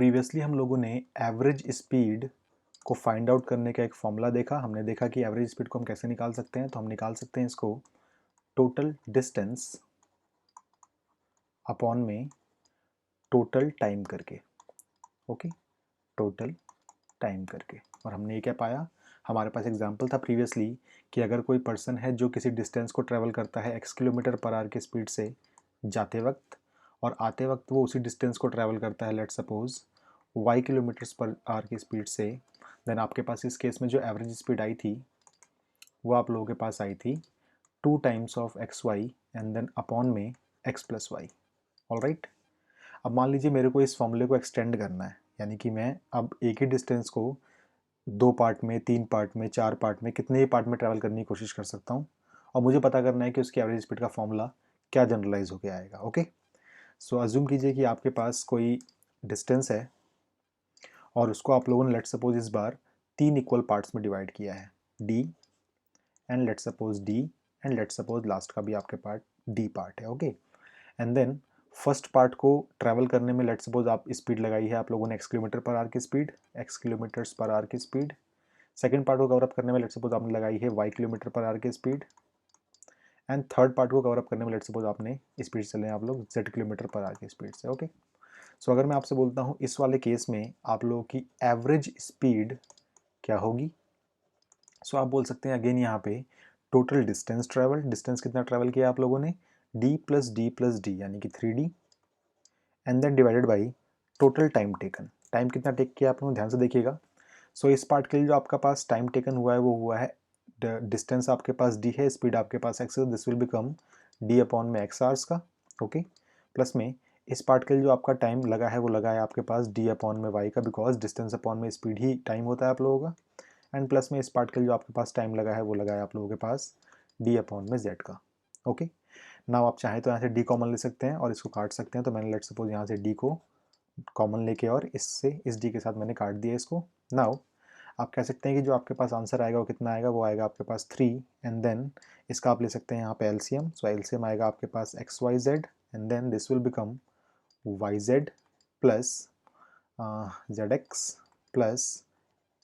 Previously हम लोगों ने एवरेज स्पीड को फाइंड आउट करने का एक फॉर्मूला देखा। हमने देखा कि एवरेज स्पीड को हम कैसे निकाल सकते हैं। तो हम निकाल सकते हैं इसको टोटल डिस्टेंस अपॉन में टोटल टाइम करके। ओके, टोटल टाइम करके। और हमने ये क्या पाया, हमारे पास एग्जांपल था प्रीवियसली कि अगर कोई पर्सन है जो किसी डिस्टेंस को ट्रेवल करता है x किलोमीटर पर आवर की स्पीड से जाते वक्त, और आते वक्त वो उसी डिस्टेंस को ट्रैवल करता है let's suppose y kilometres per hour की स्पीड से, देन आपके पास इस केस में जो एवरेज स्पीड आई थी वो आप लोगों के पास आई थी 2 times of x y and then upon में x प्लस वाई। ऑलराइट, अब मान लीजिए मेरे को इस फॉर्मूले को एक्सटेंड करना है, यानी कि मैं अब एक ही डिस्टेंस को 2 पार्ट में, 3 पार्ट में, 4 पार्ट में, कितने ही पार्ट में ट्रैवल करने की कोशिश कर सकता हूँ, और मुझे पता करना है कि उसकी एवरेज स्पीड का फॉर्मूला क्या जनरलाइज होके आएगा। ओके, सो अज्यूम कीजिए कि आपके पास कोई डिस्टेंस है और उसको आप लोगों ने लेट्स सपोज इस बार 3 इक्वल पार्ट्स में डिवाइड किया है, d and let's suppose d and let's suppose last का भी आपके पार्ट डी पार्ट है। Okay, and then first part को ट्रैवल करने में लेट्स सपोज आप स्पीड लगाई है आप लोगों ने x किलोमीटर पर आवर की speed, x kilometres per hour की स्पीड। सेकंड पार्ट को कवर अप करने में लेट्स सपोज आपने लगाई है y किलोमीटर पर आवर की स्पीड, एंड थर्ड पार्ट को कवर अप करने में लेट्स सपोज आपने स्पीड चले आप लोग z किलोमीटर पर आवर की स्पीड से। ओके, सो अगर मैं आपसे बोलता हूँ इस वाले केस में आप लोगों की एवरेज स्पीड क्या होगी, सो आप बोल सकते हैं अगेन यहाँ पे टोटल डिस्टेंस ट्रेवल, डिस्टेंस कितना ट्रेवल किया आप लोगों ने, d प्लस डी यानी कि 3d and then divided by total time taken. Time कितना टेक किया आप लोग ध्यान से देखिएगा। सो इस पार्ट के लिए जो आपका पास टाइम टेकन हुआ है वो हुआ है, डिस्टेंस आपके पास d है, स्पीड आपके पास x है, this will become d upon में x आवर्स का। ओके, प्लस में इस पार्ट के लिए जो आपका टाइम लगा है वो लगा है आपके पास d अपॉन में y का, बिकॉज डिस्टेंस अपॉन में स्पीड ही टाइम होता है आप लोगों का। एंड प्लस में इस पार्ट के लिए जो आपके पास टाइम लगा है वो लगा है आप लोगों के पास d अपॉन में z का। ओके, नाउ आप चाहें तो यहाँ से d कॉमन ले सकते हैं और इसको काट सकते हैं। तो मैंने लेट सपोज यहाँ से d को कॉमन लेके और इससे इस d के साथ मैंने काट दिया इसको। नाउ आप कह सकते हैं कि जो आपके पास आंसर आएगा वो कितना आएगा, वो आएगा आपके पास 3 एंड देन इसका आप ले सकते हैं यहाँ पे एलसीएम। सो एलसीएम आएगा आपके पास X Y Z and then this will become Y Z plus Z X plus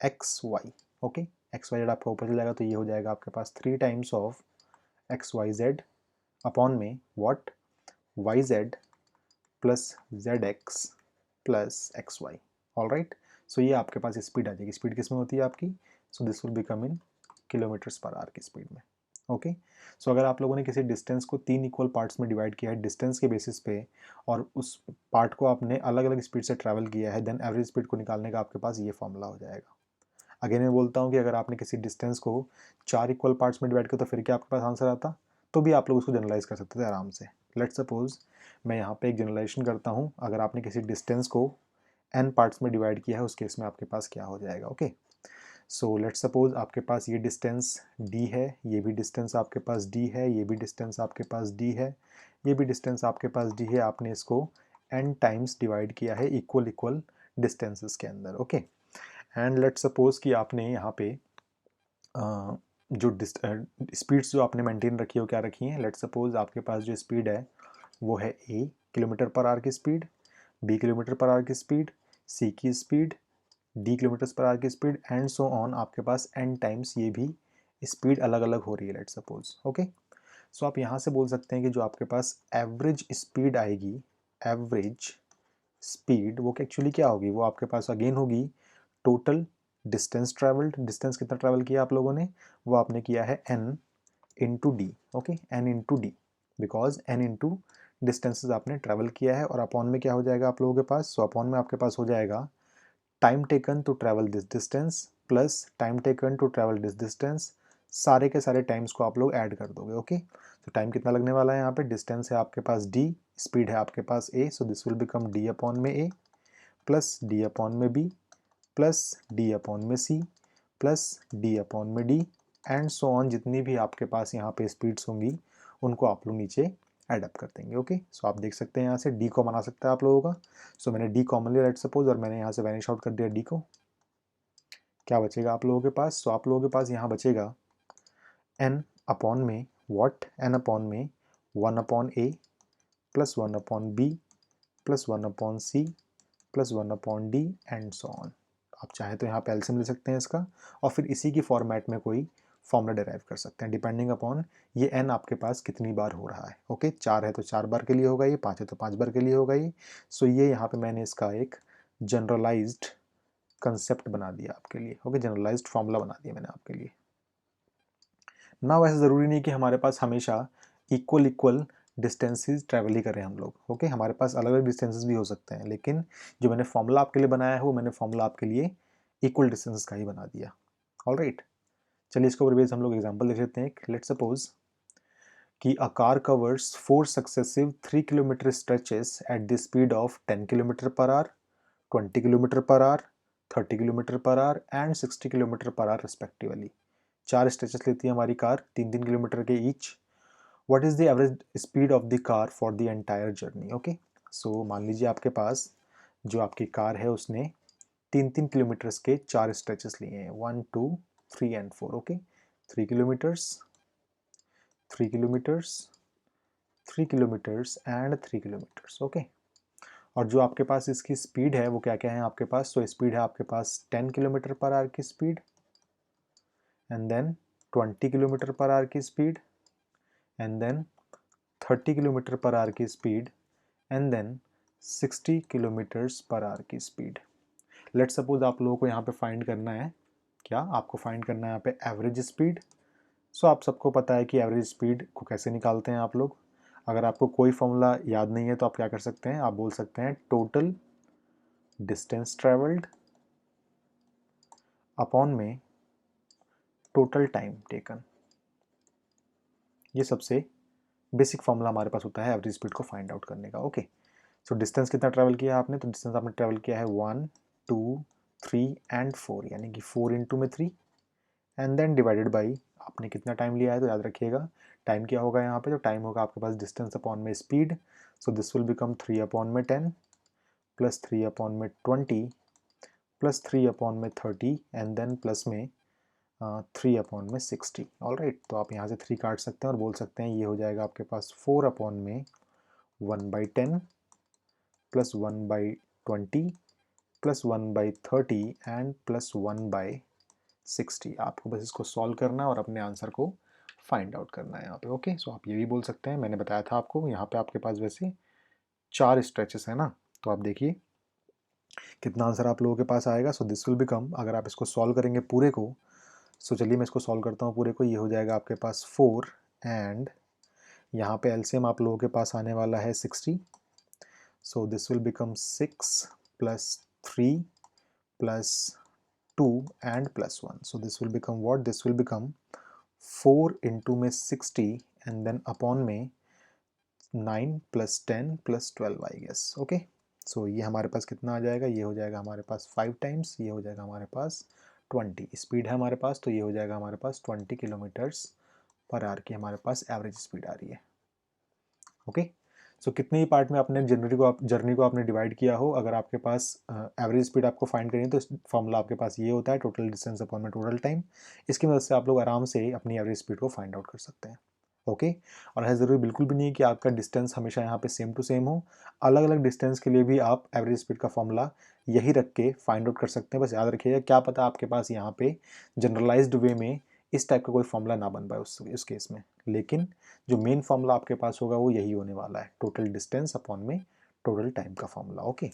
X Y. Okay, X Y Z आपका ऊपर चला जाएगा तो ये हो जाएगा आपके पास 3 times of x Y Z upon में what, Y Z plus Z X plus X Y. All right, so ये आपके पास स्पीड आ जाएगी। स्पीड किस में होती है आपकी, so this will become in kilometres per hour की स्पीड में। ओके, सो अगर आप लोगों ने किसी डिस्टेंस को 3 इक्वल पार्ट्स में डिवाइड किया है डिस्टेंस के बेसिस पे, और उस पार्ट को आपने अलग अलग स्पीड से ट्रैवल किया है, देन एवरेज स्पीड को निकालने का आपके पास ये फॉर्मूला हो जाएगा। अगेन मैं बोलता हूँ कि अगर आपने किसी डिस्टेंस को 4 इक्वल पार्ट्स में डिवाइड किया तो फिर क्या आपके पास आंसर आता, तो भी आप लोग उसको जनरलाइज कर सकते थे आराम से। लेट्स सपोज मैं यहाँ पे एक जनरलाइजेशन करता हूँ, अगर आपने किसी डिस्टेंस को n पार्ट्स में डिवाइड किया है उस केस में आपके पास क्या हो जाएगा। ओके, सो लेट्स सपोज आपके पास ये डिस्टेंस d है, ये भी डिस्टेंस आपके पास d है, ये भी डिस्टेंस आपके पास d है, ये भी डिस्टेंस आपके पास d है। आपने इसको n टाइम्स डिवाइड किया है इक्वल इक्वल डिस्टेंसेस के अंदर। ओके, एंड लेट्स सपोज कि आपने यहाँ पे जो स्पीड्स जो आपने मेंटेन रखी है वो क्या रखी है, लेट्स सपोज आपके पास जो स्पीड है वो है a किलोमीटर पर आवर की speed, b kilometre per hour की स्पीड, c की speed, d kilometre per hour की स्पीड एंड सो ऑन। आपके पास n टाइम्स ये भी स्पीड अलग अलग हो रही है लेट्स सपोज। ओके, सो आप यहाँ से बोल सकते हैं कि जो आपके पास एवरेज स्पीड आएगी, एवरेज स्पीड वो एक्चुअली क्या होगी, वो आपके पास अगेन होगी टोटल डिस्टेंस ट्रैवल्ड। डिस्टेंस कितना ट्रैवल किया आप लोगों ने, वो आपने किया है n into D. Okay, n into D, because n into distances आपने ट्रैवल किया है, और अपॉन में क्या हो जाएगा आप लोगों के पास, सो अपॉन में आपके पास हो जाएगा time taken to travel this distance plus time taken to travel this distance, सारे के सारे टाइम्स को आप लोग ऐड कर दोगे। ओके, तो टाइम कितना लगने वाला है यहाँ पे, डिस्टेंस है आपके पास d, स्पीड है आपके पास a, so this will become d upon में a प्लस d अपॉन में b प्लस d अपॉन में c प्लस d अपॉन में d एंड सो ऑन। जितनी भी आपके पास यहाँ पे स्पीड्स होंगी उनको आप लोग नीचे एड अप कर देंगे। ओके, सो आप देख सकते हैं यहाँ से d को बना सकता है आप लोगों का। सो मैंने d कॉमन लिया लेट्स सपोज, और मैंने यहाँ से वैनिश आउट कर दिया d को। क्या बचेगा आप लोगों के पास, सो आप लोगों के पास यहाँ बचेगा n अपॉन में व्हाट, n अपॉन में 1 upon a plus 1 upon b plus 1 upon c plus 1/d and so on. आप चाहे तो यहाँ पे एलसीएम ले सकते हैं इसका, और फिर इसी की फॉर्मेट में कोई फॉर्मूला डिराइव कर सकते हैं डिपेंडिंग अपॉन ये n आपके पास कितनी बार हो रहा है। ओके, 4 है तो 4 बार के लिए होगा, ये 5 है तो 5 बार के लिए होगा ये। सो ये यहाँ पे मैंने इसका एक जनरलाइज्ड कंसेप्ट बना दिया आपके लिए। ओके, जनरलाइज्ड फॉर्मूला बना दिया मैंने आपके लिए ना। वैसे ज़रूरी नहीं कि हमारे पास हमेशा इक्वल डिस्टेंसेस ट्रैवल ही करें हम लोग। ओके, हमारे पास अलग अलग डिस्टेंसेस भी हो सकते हैं, लेकिन जो मैंने फॉर्मूला आपके लिए बनाया है वो मैंने फॉर्मूला आपके लिए इक्वल डिस्टेंसेस का ही बना दिया। ऑलराइट, चलिए इसके ऊपर बेस हम लोग एग्जांपल देख लेते हैं। लेट्स सपोज कि a car covers 4 successive 3 kilometre stretches at the speed of 10 kilometre per hour, 20 kilometre per hour, 30 kilometre per hour and 60 kilometre per hour respectively. 4 stretches लेती है हमारी कार 3-3 किलोमीटर के each. What is the average speed of the car for the entire journey. Okay, so मान लीजिए आपके पास जो आपकी car है उसने 3-3 किलोमीटर्स के 4 स्ट्रेचेस लिए हैं, 1, 2, 3 and 4। Okay, 3 kilometres, 3 kilometres, 3 kilometres and 3 kilometres. Okay, और जो आपके पास इसकी स्पीड है वो क्या क्या है आपके पास। सो स्पीड है आपके पास 10 किलोमीटर पर आवर की speed, and then 20 kilometre per hour की speed, and then 30 kilometre per hour की speed, and then 60 kilometres per hour की स्पीड। लेट सपोज आप लोगों को यहाँ पे फाइंड करना है, क्या आपको फाइंड करना है यहाँ पे एवरेज स्पीड। सो आप सबको पता है कि एवरेज स्पीड को कैसे निकालते हैं आप लोग। अगर आपको कोई फॉर्मूला याद नहीं है तो आप क्या कर सकते हैं, आप बोल सकते हैं टोटल डिस्टेंस ट्रेवल्ड अपॉन में टोटल टाइम टेकन। ये सबसे बेसिक फॉर्मूला हमारे पास होता है एवरेज स्पीड को फाइंड आउट करने का। ओके, सो डिस्टेंस कितना ट्रैवल किया आपने, तो डिस्टेंस आपने ट्रैवल किया है 1, 2, 3 एंड 4, यानी कि 4 इंटू में 3 एंड देन डिवाइडेड बाई आपने कितना टाइम लिया है। तो याद रखिएगा टाइम क्या होगा यहाँ पे, तो टाइम होगा आपके पास डिस्टेंस अपॉन में speed. So this will become 3 upon में 10 प्लस 3 अपॉन में 20 प्लस 3 अपॉन में 30 एंड देन प्लस में 3 अपॉन में 60। ऑलराइट, तो आप यहाँ से 3 काट सकते हैं और बोल सकते हैं ये हो जाएगा आपके पास 4 अपॉन में 1/10 प्लस 1/20 प्लस 1/30 एंड प्लस 1/60। आपको बस इसको सॉल्व करना है और अपने आंसर को फाइंड आउट करना है यहाँ पे। ओके, सो आप ये भी बोल सकते हैं, मैंने बताया था आपको यहाँ पे आपके पास वैसे 4 स्ट्रेचेस है ना, तो आप देखिए कितना आंसर आप लोगों के पास आएगा। सो दिस विल बिकम, अगर आप इसको सॉल्व करेंगे पूरे को, सो चलिए मैं इसको सॉल्व करता हूँ पूरे को। ये हो जाएगा आपके पास 4 एंड यहाँ पे एलसीएम आप लोगों के पास आने वाला है 60। So this will become 6 plus 3 plus 2 and plus 1. So this will become what? This will become 4 into में 60 and then upon में 9 plus 10 plus 12 I guess. Okay. So ये हमारे पास कितना आ जाएगा, ये हो जाएगा हमारे पास 5 टाइम्स, ये हो जाएगा हमारे पास 20 स्पीड है हमारे पास, तो ये हो जाएगा हमारे पास 20 किलोमीटर्स पर आवर की हमारे पास एवरेज स्पीड आ रही है। ओके, सो कितने ही पार्ट में आपने जर्नी को आपने डिवाइड किया हो, अगर आपके पास एवरेज स्पीड आपको फाइंड करनी है तो फॉर्मूला आपके पास ये होता है टोटल डिस्टेंस अपॉन में टोटल टाइम। इसकी मदद से आप लोग आराम से अपनी एवरेज स्पीड को फाइंड आउट कर सकते हैं। ओके, और है ज़रूरी बिल्कुल भी नहीं कि आपका डिस्टेंस हमेशा यहाँ पे सेम टू सेम हो। अलग अलग डिस्टेंस के लिए भी आप एवरेज स्पीड का फॉर्मूला यही रख के फाइंड आउट कर सकते हैं। बस याद रखिएगा, क्या पता आपके पास यहाँ पे जनरलाइज्ड वे में इस टाइप का कोई फॉर्मूला ना बन पाए उस केस में, लेकिन जो मेन फॉर्मूला आपके पास होगा वो यही होने वाला है, टोटल डिस्टेंस अपॉन में टोटल टाइम का फॉर्मूला। ओके।